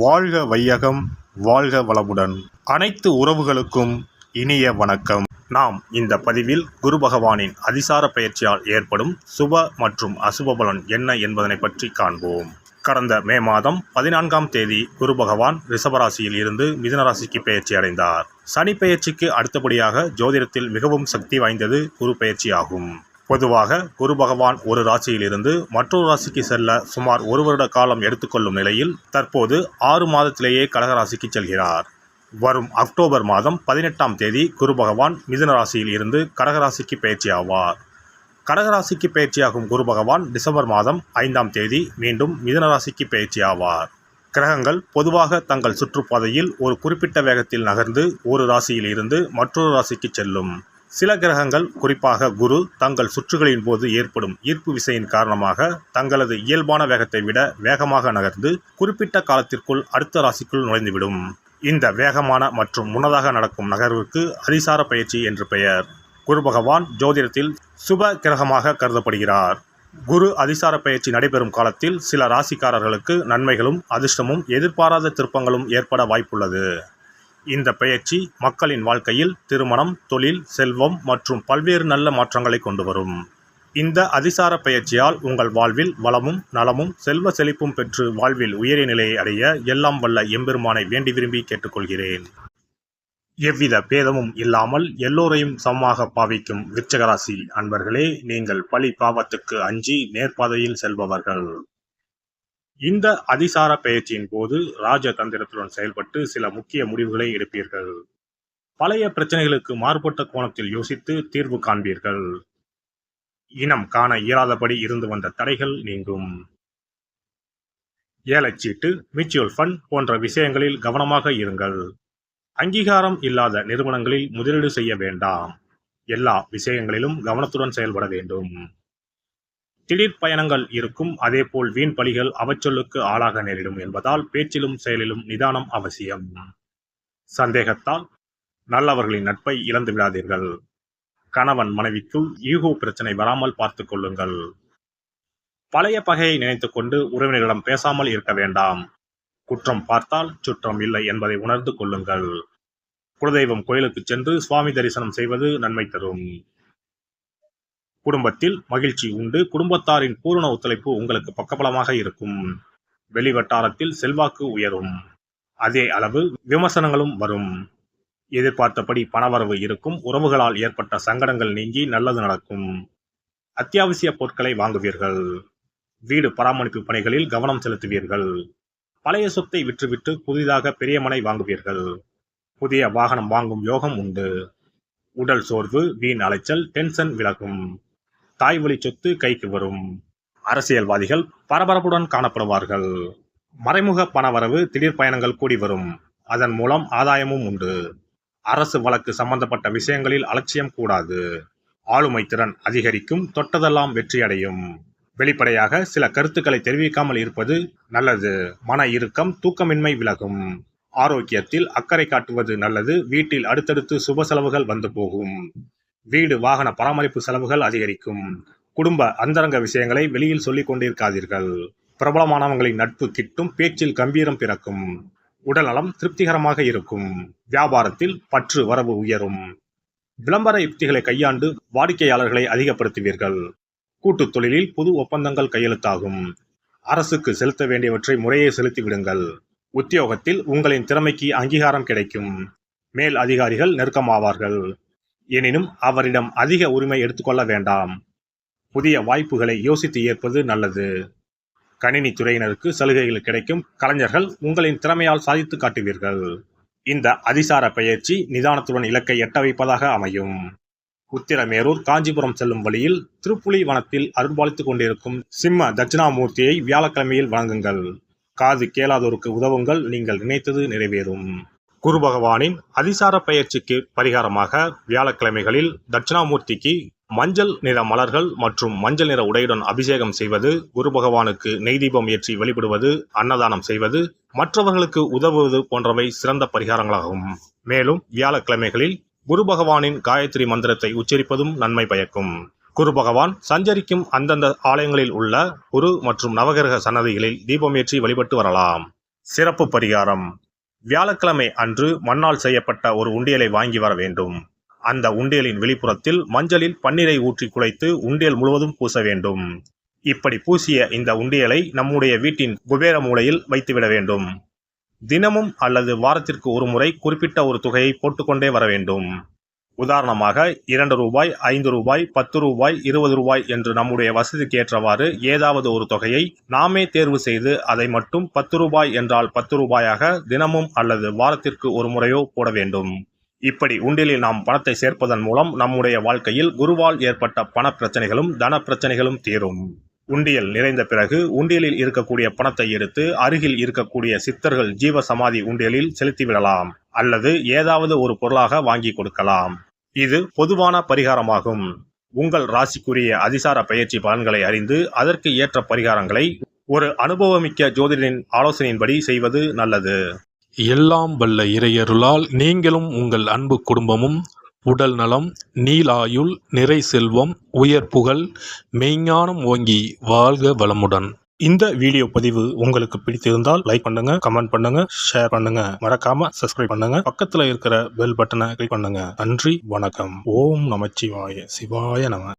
வாழ்க வையகம், வாழ்க வளமுடன். அனைத்து உறவுகளுக்கும் இனிய வணக்கம். நாம் இந்த பதிவில் குரு பகவானின் அதிசார பெயர்ச்சியால் ஏற்படும் சுப மற்றும் அசுப பலன் என்ன என்பதனை பற்றி காண்போம். கடந்த மே மாதம் 14ஆம் தேதி குரு பகவான் ரிஷபராசியில் இருந்து மிதுன ராசிக்கு பெயர்ச்சி அடைந்தார். சனி பெயர்ச்சிக்கு அடுத்தபடியாக ஜோதிடத்தில் மிகவும் சக்தி வாய்ந்தது குரு பெயர்ச்சி ஆகும். பொதுவாக குரு பகவான் ஒரு ராசியிலிருந்து மற்றொரு ராசிக்கு செல்ல சுமார் 1 வருட காலம் எடுத்துக்கொள்ளும் நிலையில் தற்போது 6 மாதத்திலேயே கடகராசிக்கு செல்கிறார். வரும் அக்டோபர் மாதம் 18ஆம் தேதி குரு பகவான் மிதுன ராசியில் இருந்து கடகராசிக்கு பயிற்சி ஆவார். கடகராசிக்கு பயிற்சியாகும் குரு பகவான் டிசம்பர் மாதம் 5ஆம் தேதி மீண்டும் மிதுன ராசிக்கு பயிற்சி ஆவார். கிரகங்கள் பொதுவாக தங்கள் சுற்றுப்பாதையில் ஒரு குறிப்பிட்ட வேகத்தில் நகர்ந்து ஒரு ராசியில் இருந்து மற்றொரு ராசிக்கு செல்லும். சில கிரகங்கள், குறிப்பாக குரு, தங்கள் சுற்றுகளின் போது ஏற்படும் ஈர்ப்பு விசையின் காரணமாக தங்களது இயல்பான வேகத்தை விட வேகமாக நகர்ந்து குறிப்பிட்ட காலத்திற்குள் அடுத்த ராசிக்குள் நுழைந்துவிடும். இந்த வேகமான மற்றும் முன்னதாக நடக்கும் நகர்வுக்கு அதிசார பயிற்சி என்று பெயர். குரு பகவான் ஜோதிடத்தில் சுப கிரகமாக கருதப்படுகிறார். குரு அதிசார பயிற்சி நடைபெறும் காலத்தில் சில ராசிக்காரர்களுக்கு நன்மைகளும் அதிர்ஷ்டமும் எதிர்பாராத திருப்பங்களும் ஏற்பட வாய்ப்புள்ளது. இந்த பெயர்ச்சி மக்களின் வாழ்க்கையில் திருமணம், தொழில், செல்வம் மற்றும் பல்வேறு நல்ல மாற்றங்களை கொண்டு வரும். இந்த அதிசார பெயர்ச்சியால் உங்கள் வாழ்வில் வளமும் நலமும் செல்வ செழிப்பும் பெற்று வாழ்வில் உயரிய நிலையை அடைய எல்லாம் வல்ல எம்பெருமானை வேண்டி விரும்பி கேட்டுக்கொள்கிறேன். எவ்வித பேதமும் இல்லாமல் எல்லோரையும் சமமாக பாவிக்கும் விருச்சிகராசி அன்பர்களே, நீங்கள் பழி பாவத்துக்கு அஞ்சி நேர்பாதையில் செல்பவர்கள். இந்த அதிசார பெயர்ச்சியின் போது ராஜதந்திரத்துடன் செயல்பட்டு சில முக்கிய முடிவுகளை எடுப்பீர்கள். பழைய பிரச்சனைகளுக்கு மாறுபட்ட கோணத்தில் யோசித்து தீர்வு காண்பீர்கள். இனம் காண இயலாதபடி இருந்து வந்த தடைகள் நீங்கும். ஏலச்சீட்டு, மியூச்சுவல் ஃபண்ட் போன்ற விஷயங்களில் கவனமாக இருங்கள். அங்கீகாரம் இல்லாத நிறுவனங்களில் முதலீடு செய்ய வேண்டாம். எல்லா விஷயங்களிலும் கவனத்துடன் செயல்பட வேண்டும். திடீர் பயணங்கள் இருக்கும். அதேபோல் வீண் பலிகள் அவச்சொல்லுக்கு ஆளாக நேரிடும் என்பதால் பேச்சிலும் செயலிலும் நிதானம் அவசியம். சந்தேகத்தால் நல்லவர்களின் நட்பை இழந்து விடாதீர்கள். கணவன் மனைவிக்குள் ஈகோ பிரச்சனை வராமல் பார்த்துக் கொள்ளுங்கள். பழைய பகையை நினைத்துக் கொண்டு உறவினர்களிடம் பேசாமல் இருக்க வேண்டாம். குற்றம் பார்த்தால் சுற்றம் இல்லை என்பதை உணர்ந்து கொள்ளுங்கள். குலதெய்வம் கோயிலுக்கு சென்று சுவாமி தரிசனம் செய்வது நன்மை தரும். குடும்பத்தில் மகிழ்ச்சி உண்டு. குடும்பத்தாரின் பூரண ஒத்துழைப்பு உங்களுக்கு பக்கபலமாக இருக்கும். வெளிவட்டாரத்தில் செல்வாக்கு உயரும். அதே அளவு விமர்சனங்களும் வரும். எதிர்பார்த்தபடி பணவரவு இருக்கும். உறவுகளால் ஏற்பட்ட சங்கடங்கள் நீங்கி நல்லது நடக்கும். அத்தியாவசிய பொருட்களை வாங்குவீர்கள். வீடு பராமரிப்பு பணிகளில் கவனம் செலுத்துவீர்கள். பழைய சொத்தை விற்றுவிட்டு புதிதாக பெரிய மனை வாங்குவீர்கள். புதிய வாகனம் வாங்கும் யோகம் உண்டு. உடல் சோர்வு, வீண் அலைச்சல், டென்ஷன் விலகும். தாய் வழி சொத்து கைக்கு வரும். அரசியல்வாதிகள் பரபரப்புடன் காணப்படுவார்கள். மறைமுக பணவரவு, திடீர் பயணங்கள் கூடி வரும். அதன் மூலம் ஆதாயமும் உண்டு. அரசு வழக்கு சம்பந்தப்பட்ட விஷயங்களில் அலட்சியம் கூடாது. ஆளுமை திறன் அதிகரிக்கும். தொட்டதெல்லாம் வெற்றியடையும். வெளிப்படையாக சில கருத்துக்களை தெரிவிக்காமல் இருப்பது நல்லது. மன இறுக்கம், தூக்கமின்மை விலகும். ஆரோக்கியத்தில் அக்கறை காட்டுவது நல்லது. வீட்டில் அடுத்தடுத்து சுப செலவுகள் வந்து போகும். வீடு வாகன பராமரிப்பு செலவுகள் அதிகரிக்கும். குடும்ப அந்தரங்க விஷயங்களை வெளியில் சொல்லிக் கொண்டிருக்காதீர்கள். பிரபலமானவங்களின் நட்பு கிட்டும். பேச்சில் கம்பீரம் பிறக்கும். உடல்நலம் திருப்திகரமாக இருக்கும். வியாபாரத்தில் பற்று வரவு உயரும். விளம்பர யுக்திகளை கையாண்டு வாடிக்கையாளர்களை அதிகப்படுத்துவீர்கள். கூட்டுத் தொழிலில் புது ஒப்பந்தங்கள் கையெழுத்தாகும். அரசுக்கு செலுத்த வேண்டியவற்றை முறையே செலுத்திவிடுங்கள். உத்தியோகத்தில் உங்களின் திறமைக்கு அங்கீகாரம் கிடைக்கும். மேல் அதிகாரிகள் நெருக்கமாவார்கள். எனினும் அவரிடம் அதிக உரிமை எடுத்துக்கொள்ள வேண்டாம். புதிய வாய்ப்புகளை யோசித்து ஏற்பது நல்லது. கணினி துறையினருக்கு சலுகைகள் கிடைக்கும். கலைஞர்கள் உங்களின் திறமையால் சாதித்து காட்டுவீர்கள். இந்த அதிசார பெயர்ச்சி நிதானத்துடன் இலக்கை எட்ட வைப்பதாக அமையும். உத்திரமேரூர் காஞ்சிபுரம் செல்லும் வழியில் திருப்புலி வனத்தில் அருள்பாலித்துக் கொண்டிருக்கும் சிம்ம தட்சிணாமூர்த்தியை வியாழக்கிழமையில் வணங்குங்கள். காது கேளாதோருக்கு உதவுங்கள். நீங்கள் நினைத்தது நிறைவேறும். குரு பகவானின் அதிசார பயிற்சிக்கு பரிகாரமாக வியாழக்கிழமைகளில் தட்சிணாமூர்த்திக்கு மஞ்சள் நிற மலர்கள் மற்றும் மஞ்சள் நிற உடையுடன் அபிஷேகம் செய்வது, குரு பகவானுக்கு நெய் தீபம் ஏற்றி வழிபடுவது, அன்னதானம் செய்வது, மற்றவர்களுக்கு உதவுவது போன்றவை சிறந்த பரிகாரங்களாகும். மேலும் வியாழக்கிழமைகளில் குரு பகவானின் காயத்ரி மந்திரத்தை உச்சரிப்பதும் நன்மை பயக்கும். குரு பகவான் சஞ்சரிக்கும் அந்தந்த ஆலயங்களில் உள்ள குரு மற்றும் நவகிரக சன்னதிகளில் தீபமேற்றி வழிபட்டு வரலாம். சிறப்பு பரிகாரம்: வியாழக்கிழமை அன்று மண்ணால் செய்யப்பட்ட ஒரு உண்டியலை வாங்கி வர வேண்டும். அந்த உண்டியலின் வெளிப்புறத்தில் மஞ்சளில் பன்னீரை ஊற்றி குழைத்து உண்டியல் முழுவதும் பூச வேண்டும். இப்படி பூசிய இந்த உண்டியலை நம்முடைய வீட்டின் குபேர மூலையில் வைத்துவிட வேண்டும். தினமும் அல்லது வாரத்திற்கு ஒரு முறை குறிப்பிட்ட ஒரு தொகையை போட்டுக்கொண்டே வர வேண்டும். உதாரணமாக 2 ரூபாய், 5 ரூபாய், 10 ரூபாய், 20 ரூபாய் என்று நம்முடைய வசதிக்கு ஏற்றவாறு ஏதாவது ஒரு தொகையை நாமே தேர்வு செய்து அதை மட்டும் 10 ரூபாய் என்றால் 10 ரூபாயாக தினமும் அல்லது வாரத்திற்கு ஒரு முறையோ போட வேண்டும். இப்படி உண்டியலில் நாம் பணத்தை சேர்ப்பதன் மூலம் நம்முடைய வாழ்க்கையில் குருவால் ஏற்பட்ட பண பிரச்சனைகளும் தன பிரச்சனைகளும் தீரும். உண்டியல் நிறைந்த பிறகு உண்டியலில் இருக்கக்கூடிய பணத்தை எடுத்து அருகில் இருக்கக்கூடிய சித்தர்கள் ஜீவ சமாதி உண்டியலில் செலுத்திவிடலாம் அல்லது ஏதாவது ஒரு பொருளாக வாங்கி கொடுக்கலாம். இது பொதுவான பரிகாரமாகும். உங்கள் ராசிக்குரிய அதிசார பயிற்சி பலன்களை அறிந்து அதற்கு ஏற்ற பரிகாரங்களை ஒரு அனுபவமிக்க ஜோதிடரின் ஆலோசனையின்படி செய்வது நல்லது. எல்லாம் வல்ல இறையருளால் நீங்களும் உங்கள் அன்பு குடும்பமும் உடல் நலம், நீலாயுள், நிறை செல்வம், உயர் புகழ், மெய்ஞானம் ஓங்கி வாழ்க வளமுடன். இந்த வீடியோ பதிவு உங்களுக்கு பிடித்திருந்தால் லைக் பண்ணுங்க, கமெண்ட் பண்ணுங்க, ஷேர் பண்ணுங்க, மறக்காம சப்ஸ்கிரைப் பண்ணுங்க, பக்கத்துல இருக்கிற பெல் பட்டனை கிளிக் பண்ணுங்க. நன்றி, வணக்கம். ஓம் நமச்சிவாய, சிவாய நம.